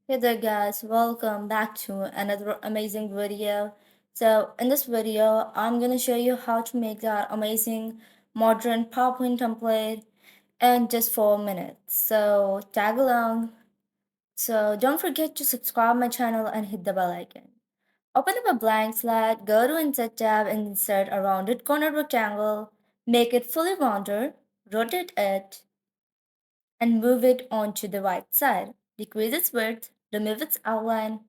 Hey there guys, welcome back to another amazing video. So in this video, I'm gonna show you how to make that amazing modern PowerPoint template in just 4 minutes. So tag along. So don't forget to subscribe my channel and hit the bell icon. Open up a blank slide, go to Insert tab and insert a rounded corner rectangle. Make it fully rounded, rotate it, and move it onto the right side. Decrease its width, remove its outline,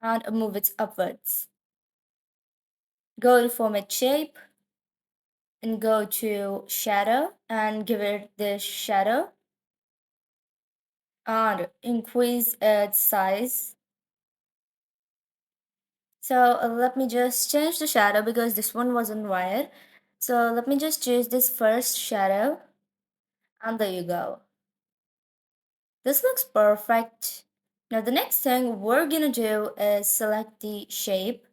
and move it upwards. Go to Format Shape and go to Shadow and give it this shadow and increase its size. So let me just change the shadow because this one wasn't wired. So let me just choose this first shadow and there you go. This looks perfect. Now the next thing we're gonna do is select the shape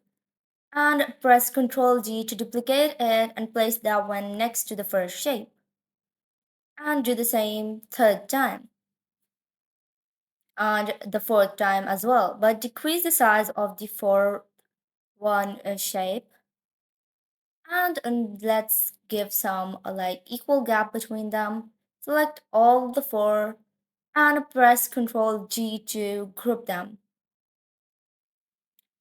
and press Ctrl G to duplicate it and place that one next to the first shape. And do the same third time and the fourth time as well, but decrease the size of the fourth one shape and let's give some like equal gap between them. Select all the four and press Ctrl G to group them.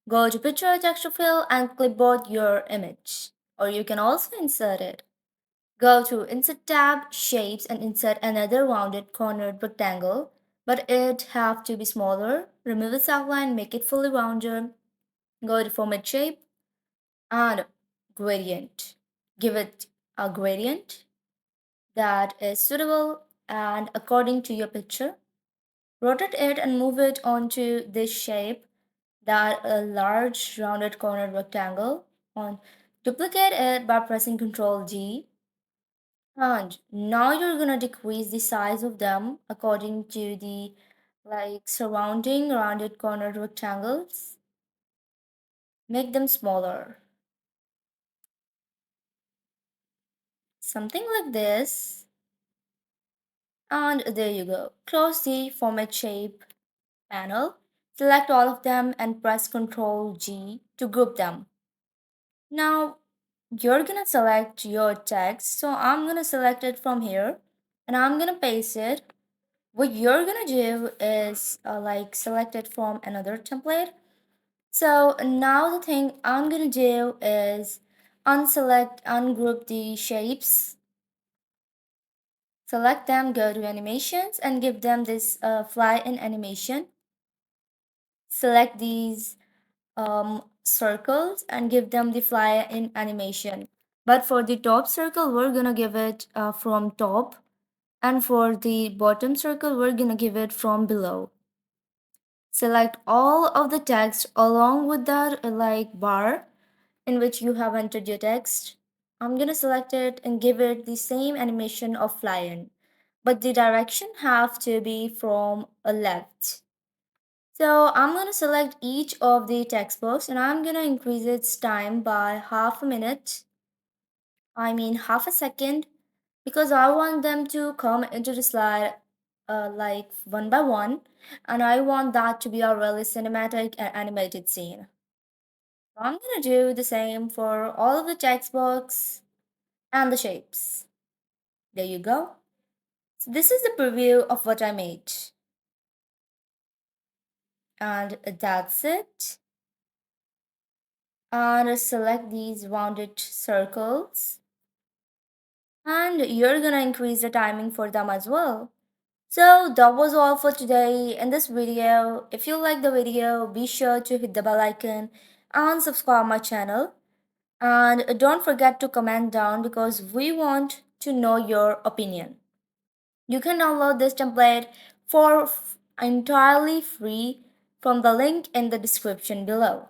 Go to picture texture fill and clipboard your image, or you can also insert it. Go to Insert tab, Shapes, and insert another rounded cornered rectangle, but it have to be smaller. Remove its outline, make it fully rounded. Go to Format Shape and Gradient. Give it a gradient that is suitable and according to your picture. Rotate it and move it onto this shape, that a large rounded cornered rectangle. On duplicate it by pressing Ctrl G. And now you're gonna decrease the size of them according to the like surrounding rounded cornered rectangles. Make them smaller. Something like this. And there you go. Close the Format Shape panel. Select all of them and press Ctrl G to group them. Now you're gonna select your text. So I'm gonna select it from here and I'm gonna paste it. What you're gonna do is like select it from another template. So now the thing I'm gonna do is ungroup the shapes, select them, go to animations and give them this fly in animation. Select these circles and give them the fly in animation. But for the top circle, we're gonna give it from top, and for the bottom circle, we're gonna give it from below. Select all of the text along with that like bar in which you have entered your text. I'm gonna select it and give it the same animation of fly in, but the direction have to be from a left. So I'm gonna select each of the text box and I'm gonna increase its time by half a minute. I mean half a second because I want them to come into the slide like one by one, and I want that to be a really cinematic and animated scene. So I'm gonna do the same for all of the text box and the shapes. There you go. So this is the preview of what I made. And that's it. And select these rounded circles. And you're gonna increase the timing for them as well. So that was all for today in this video. If you like the video, be sure to hit the bell icon and subscribe my channel. And don't forget to comment down because we want to know your opinion. You can download this template for entirely free from the link in the description below.